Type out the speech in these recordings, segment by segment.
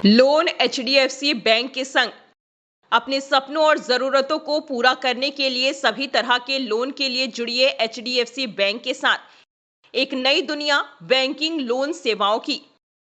Loan HDFC bank के संग अपने सपनों और जरूरतों को पूरा करने के लिए सभी तरह के लोन के लिए जुड़िए एचडीएफसी बैंक के साथ एक नई दुनिया बैंकिंग लोन सेवाओं की,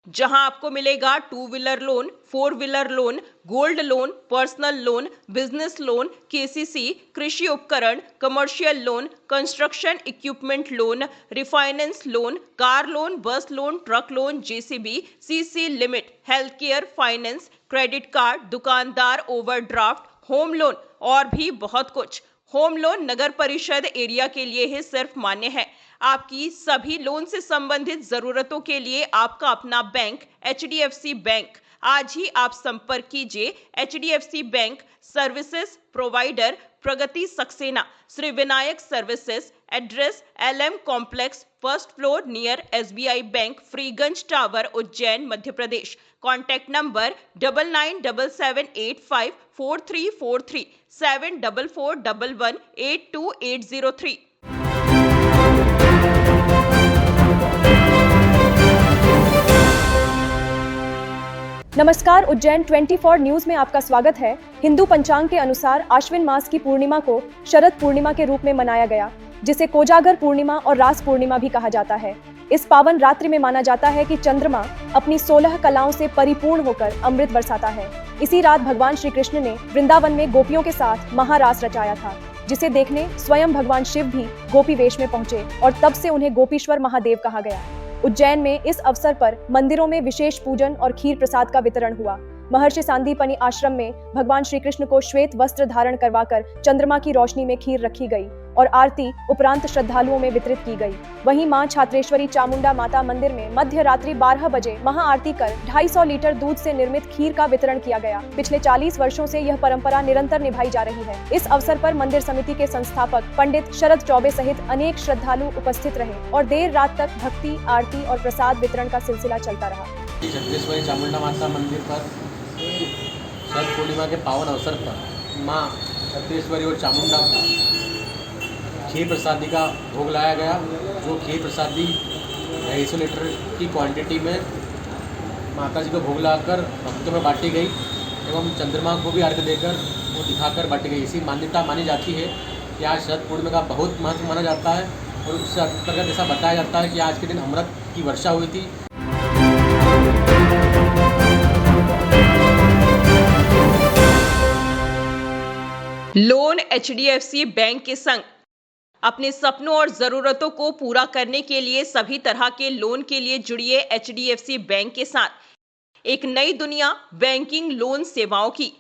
जहां आपको मिलेगा 2 wheeler loan, 4 wheeler loan, gold loan, personal loan, business loan, KCC, कृषि उपकरण, commercial loan, construction equipment loan, refinance loan, car loan, bus loan, truck loan, JCB, CC limit, health care finance, credit card, दुकानदार overdraft, home loan और भी बहुत कुछ। Home loan नगर परिषद area के लिए ही सिर्फ मान्य है। आपकी सभी लोन से संबंधित जरूरतों के लिए आपका अपना बैंक एचडीएफसी बैंक। आज ही आप संपर्क कीजिए HDFC bank services provider Pragati Saxena, Shri Vinayak services, address LM complex, first floor near SBI bank, Freeganj tower, Ujjain, Madhya Pradesh. Contact number 9977854343 7441182803। नमस्कार, उज्जैन 24 न्यूज में आपका स्वागत है। हिंदू पंचांग के अनुसार आश्विन मास की पूर्णिमा को शरद पूर्णिमा के रूप में मनाया गया, जिसे कोजागर पूर्णिमा और रास पूर्णिमा भी कहा जाता है। इस पावन रात्रि में माना जाता है कि चंद्रमा अपनी 16 कलाओं से परिपूर्ण होकर अमृत बरसाता है। इसी रात भगवान श्री कृष्ण ने वृंदावन में गोपियों के साथ महारास रचाया था, जिसे देखने स्वयं भगवान शिव भी गोपी वेश में पहुंचे और तब से उन्हें गोपीश्वर महादेव कहा गया। उज्जैन में इस अवसर पर मंदिरों में विशेष पूजन और खीर प्रसाद का वितरण हुआ। महर्षि सांदीपनि आश्रम में भगवान श्री कृष्ण को श्वेत वस्त्र धारण करवाकर चंद्रमा की रोशनी में खीर रखी गई और आरती उपरांत श्रद्धालुओं में वितरित की गई। वहीं मां छात्रेश्वरी चामुंडा माता मंदिर में मध्य रात्रि 12 बजे महाआरती कर 250 लीटर दूध से निर्मित खीर का वितरण किया गया। पिछले 40 वर्षों से यह परंपरा निरंतर निभाई जा रही है। इस अवसर पर मंदिर समिति के संस्थापक पंडित शरद चौबे सहित अनेक श्रद्धालु उपस्थित रहे और देर रात तक भक्ति, आरती और प्रसाद वितरण का सिलसिला चलता रहा। छत्तीसगढ़ी चामुंडा माता मंदिर पर शरद पूर्णिमा के पावन अवसर पर माँ छत्तीसगढ़ी और चामुंडा खीर प्रसादी का भोग लाया गया, जो खीर प्रसादी 250 लीटर की क्वांटिटी में माता जी को भोग लाकर भक्तों में बांटी गई एवं चंद्रमा को भी अर्घ्य देकर वो दिखाकर बांटी गई। इसी मान्यता मानी जाती है कि आज शरद पूर्णिमा का बहुत महत्व माना जाता है और उससे अंतर्गत ऐसा बताया जाता है कि आज के दिन अमृत की वर्षा हुई थी। लोन एचडीएफसी बैंक के संग अपने सपनों और जरूरतों को पूरा करने के लिए सभी तरह के लोन के लिए जुड़िए एचडीएफसी बैंक के साथ एक नई दुनिया बैंकिंग लोन सेवाओं की,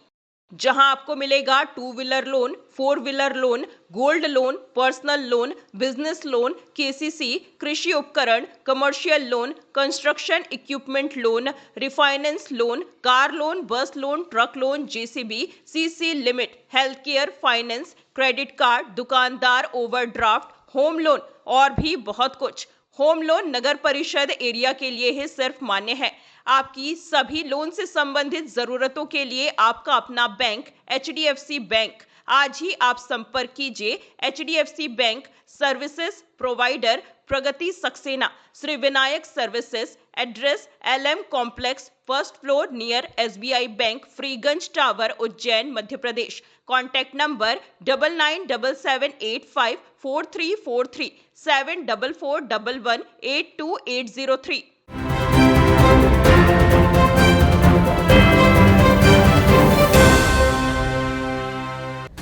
जहां आपको मिलेगा 2 wheeler loan, 4 wheeler loan, gold loan, personal loan, business loan, KCC, कृषि उपकरण, commercial loan, construction equipment loan, refinance loan, car loan, bus loan, truck loan, JCB, CC limit, health care finance, credit card, दुकानदार overdraft, home loan और भी बहुत कुछ। Home loan नगर परिषद area के लिए ही सिर्फ मान्य है। आपकी सभी लोन से संबंधित जरूरतों के लिए आपका अपना बैंक एचडीएफसी बैंक। आज ही आप संपर्क कीजिए HDFC bank services provider Pragati Saxena, Shri Vinayak services, address LM complex, first floor near SBI bank, Freeganj tower, Ujjain, Madhya Pradesh. Contact number 9977854343 7441182803।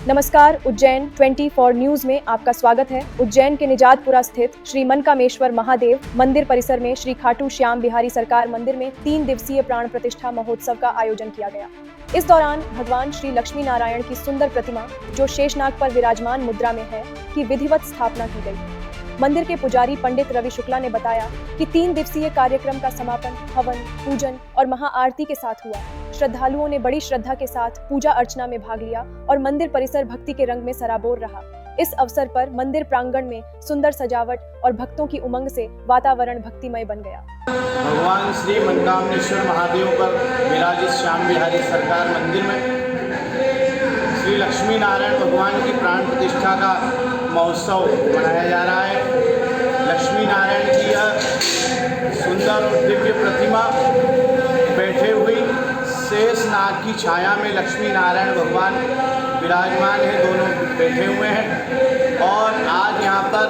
नमस्कार, उज्जैन 24 न्यूज में आपका स्वागत है। उज्जैन के निजातपुरा स्थित श्री मनकामेश्वर महादेव मंदिर परिसर में श्री खाटू श्याम बिहारी सरकार मंदिर में 3 दिवसीय प्राण प्रतिष्ठा महोत्सव का आयोजन किया गया। इस दौरान भगवान श्री लक्ष्मी नारायण की सुंदर प्रतिमा, जो शेषनाग पर विराजमान मुद्रा में है, की विधिवत स्थापना की गई। मंदिर के पुजारी पंडित रवि शुक्ला ने बताया कि 3 दिवसीय कार्यक्रम का समापन हवन, पूजन और महाआरती के साथ हुआ। श्रद्धालुओं ने बड़ी श्रद्धा के साथ पूजा अर्चना में भाग लिया और मंदिर परिसर भक्ति के रंग में सराबोर रहा। इस अवसर पर मंदिर प्रांगण में सुंदर सजावट और भक्तों की उमंग से वातावरण भक्तिमय बन गया। भगवान श्री मनकामेश्वर महादेव पर विराजित श्याम बिहारी सरकार मंदिर में श्री लक्ष्मी नारायण भगवान की प्राण प्रतिष्ठा का महोत्सव मनाया जा रहा है। लक्ष्मी नारायण की यह सुंदर और दिव्य प्रतिमा बैठे हुई की छाया में लक्ष्मी नारायण भगवान विराजमान हैं, दोनों बैठे हुए हैं। और आज यहाँ पर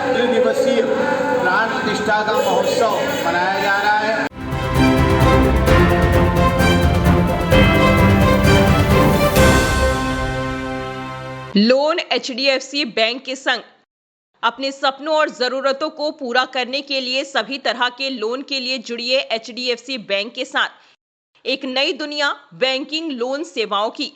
त्रिदिवसीय प्राण प्रतिष्ठा का महोत्सव मनाया जा रहा है। लोन एचडीएफसी बैंक के संग अपने सपनों और जरूरतों को पूरा करने के लिए सभी तरह के लोन के लिए जुड़िए एचडीएफसी बैंक के साथ एक नई दुनिया बैंकिंग लोन सेवाओं की,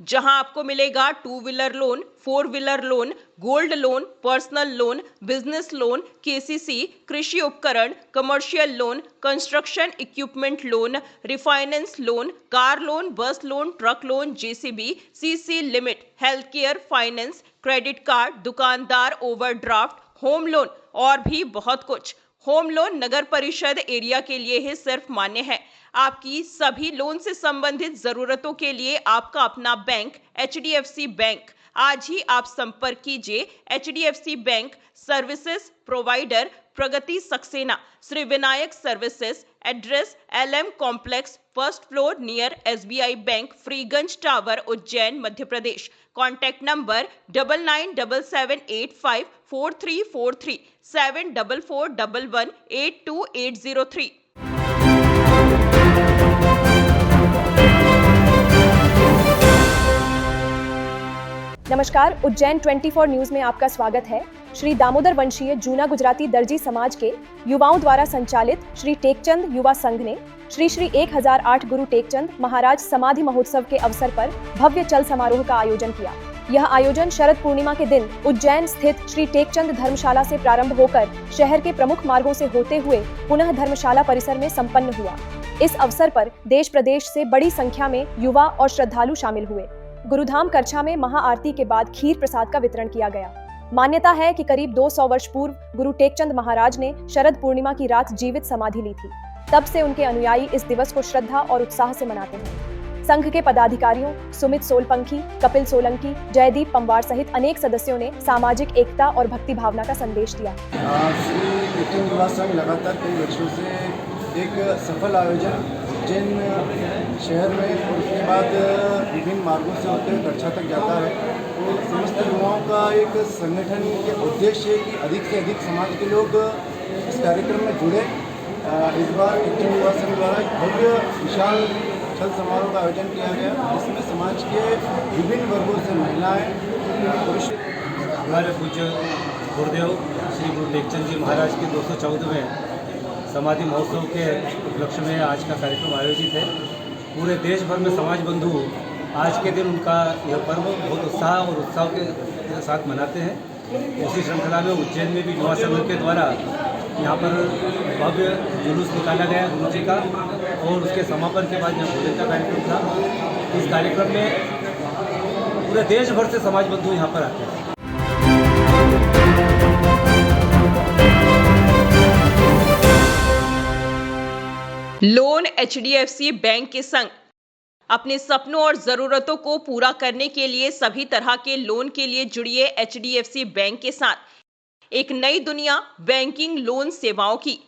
जहां आपको मिलेगा 2 wheeler loan, 4 wheeler loan, gold loan, personal loan, business loan, KCC, कृषि उपकरण, commercial loan, construction equipment loan, refinance loan, car loan, bus loan, truck loan, JCB, CC limit, health care, finance, credit card, दुकानदार overdraft, home loan और भी बहुत कुछ। Home loan नगर परिषद area के लिए ही सिर्फ मान्य है। आपकी सभी लोन से संबंधित जरूरतों के लिए आपका अपना बैंक एचडीएफसी बैंक। आज ही आप संपर्क कीजिए HDFC bank services provider Pragati Saxena, Shri Vinayak services, address LM complex, first floor near SBI bank, Freeganj tower, Ujjain, Madhya Pradesh. Contact number 9977854343 7441182803। नमस्कार, उज्जैन 24 न्यूज में आपका स्वागत है। श्री दामोदर वंशीय जूना गुजराती दर्जी समाज के युवाओं द्वारा संचालित श्री टेकचंद युवा संघ ने श्री 1008 गुरु टेकचंद महाराज समाधि महोत्सव के अवसर पर भव्य चल समारोह का आयोजन किया। यह आयोजन शरद पूर्णिमा के दिन उज्जैन स्थित श्री टेकचंद धर्मशाला से प्रारंभ होकर शहर के प्रमुख मार्गों से होते हुए पुनः धर्मशाला परिसर में संपन्न हुआ। इस अवसर पर देश प्रदेश से बड़ी संख्या में युवा और श्रद्धालु शामिल हुए। गुरुधाम करछा में महाआरती के बाद खीर प्रसाद का वितरण किया गया। मान्यता है कि करीब 200 वर्ष पूर्व गुरु टेकचंद महाराज ने शरद पूर्णिमा की रात जीवित समाधि ली थी। तब से उनके अनुयायी इस दिवस को श्रद्धा और उत्साह से मनाते हैं। संघ के पदाधिकारियों सुमित सोलपंखी, कपिल सोलंकी, जयदीप पंवार सहित अनेक सदस्यों ने सामाजिक एकता और भक्ति भावना का संदेश दिया। श्री टेकचंद युवा संघ लगातार कई वर्षों से एक सफल आयोजन उज्जैन शहर में और उसके बाद विभिन्न मार्गों से होते हुए करछा तक जाता है। तो समस्त युवाओं का एक संगठन के उद्देश्य है कि अधिक से अधिक समाज के लोग इस कार्यक्रम में जुड़े। इस बार टेकचंद युवा संघ द्वारा एक भव्य विशाल छल समारोह का आयोजन किया गया, जिसमें समाज के विभिन्न वर्गों से महिलाएं, पुरुष। हमारे पूज्य गुरुदेव श्री गुरु टेकचंद जी महाराज के 214वें समाधि महोत्सव के उपलक्ष्य में आज का कार्यक्रम आयोजित है। पूरे देश भर में समाज बंधु आज के दिन उनका यह पर्व बहुत उत्साह के साथ मनाते हैं। उसी श्रृंखला में उज्जैन में भी युवा संघ के द्वारा यहाँ पर भव्य जुलूस निकाला गया गुरु जी का, और उसके समापन के बाद यहाँ भोजन का कार्यक्रम था। इस कार्यक्रम में पूरे देश भर से समाज बंधु यहाँ पर आते हैं। लोन एचडीएफसी बैंक के संग अपने सपनों और जरूरतों को पूरा करने के लिए सभी तरह के लोन के लिए जुड़िए एचडीएफसी बैंक के साथ एक नई दुनिया बैंकिंग लोन सेवाओं की,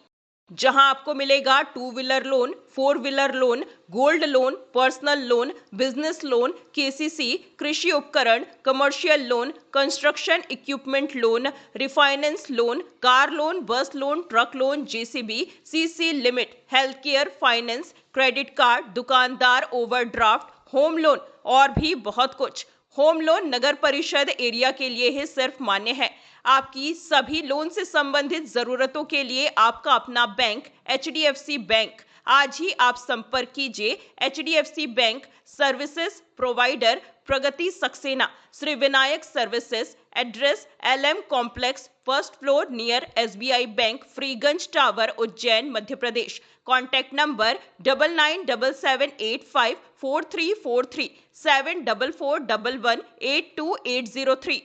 जहां आपको मिलेगा 2 wheeler loan, 4 wheeler loan, gold loan, personal loan, business loan, KCC, कृषि उपकरण, commercial loan, construction equipment loan, refinance loan, car loan, bus loan, truck loan, JCB, CC limit, health care, finance, credit card, दुकानदार overdraft, home loan और भी बहुत कुछ। Home loan नगर परिषद area के लिए ही सिर्फ मान्य है। आपकी सभी लोन से संबंधित जरूरतों के लिए आपका अपना बैंक एचडीएफसी बैंक। आज ही आप संपर्क कीजिए HDFC bank services provider Pragati Saxena, Shri Vinayak services, address LM complex, first floor near SBI bank, Freeganj tower, Ujjain, Madhya Pradesh. Contact number 9977854343 7441182803।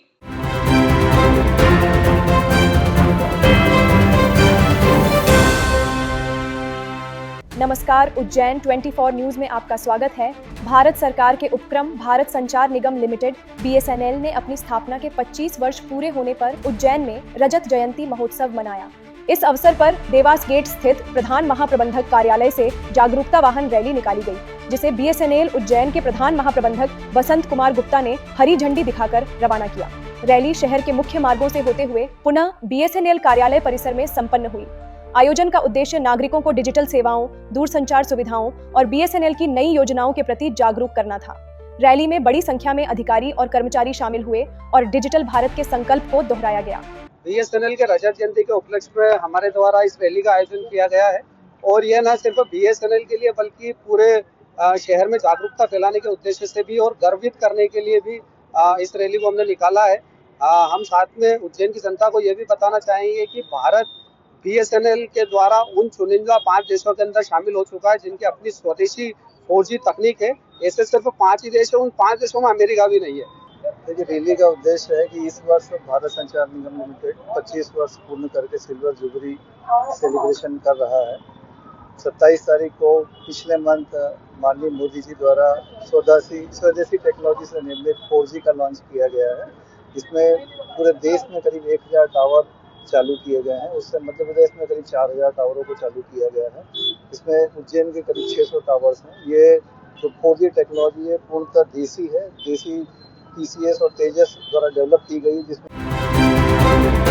नमस्कार, उज्जैन 24 न्यूज में आपका स्वागत है। भारत सरकार के उपक्रम भारत संचार निगम लिमिटेड BSNL ने अपनी स्थापना के 25 वर्ष पूरे होने पर उज्जैन में रजत जयंती महोत्सव मनाया। इस अवसर पर देवास गेट स्थित प्रधान महाप्रबंधक कार्यालय से जागरूकता वाहन रैली निकाली गई। जिसे BSNL उज्जैन के प्रधान महाप्रबंधक बसंत कुमार गुप्ता ने हरी झंडी दिखाकर रवाना किया। रैली शहर के मुख्य मार्गों से होते हुए पुनः BSNL कार्यालय परिसर में संपन्न हुई। आयोजन का उद्देश्य नागरिकों को डिजिटल सेवाओं, दूरसंचार सुविधाओं और BSNL की नई योजनाओं के प्रति जागरूक करना था। रैली में बड़ी संख्या में अधिकारी और कर्मचारी शामिल हुए और डिजिटल भारत के संकल्प को दोहराया गया। BSNL के रजत जयंती के उपलक्ष्य में हमारे द्वारा इस रैली का आयोजन किया गया है और यह न सिर्फ BSNL के लिए बल्कि पूरे शहर में जागरूकता फैलाने के उद्देश्य से भी और गर्वित करने के लिए भी इस रैली को हमने निकाला है। हम साथ में उज्जैन की जनता को यह भी बताना चाहेंगे कि भारत BSNL के द्वारा उन चुनिंदा 5 देशों के अंदर शामिल हो चुका है जिनकी अपनी स्वदेशी 4G तकनीक है। ऐसे सिर्फ 5 ही देश है, उन 5 देशों में अमेरिका भी नहीं है। देखिए, रैली का उद्देश्य है कि इस वर्ष भारत संचार निगम लिमिटेड 25 वर्ष पूर्ण करके सिल्वर जुबली सेलिब्रेशन कर रहा है। 27 तारीख को पिछले मंथ माननीय मोदी जी द्वारा स्वदेशी टेक्नोलॉजी से निर्मित 4G का लॉन्च किया गया है। इसमें पूरे देश में करीब 1000 टावर चालू किए गए हैं। उससे मध्य प्रदेश में करीब 4000 टावरों को चालू किया गया है। इसमें उज्जैन के करीब 600 टावर्स हैं। ये जो 4G टेक्नोलॉजी है पूर्णतः देसी है, देसी TCS और तेजस द्वारा डेवलप की गई, जिसमें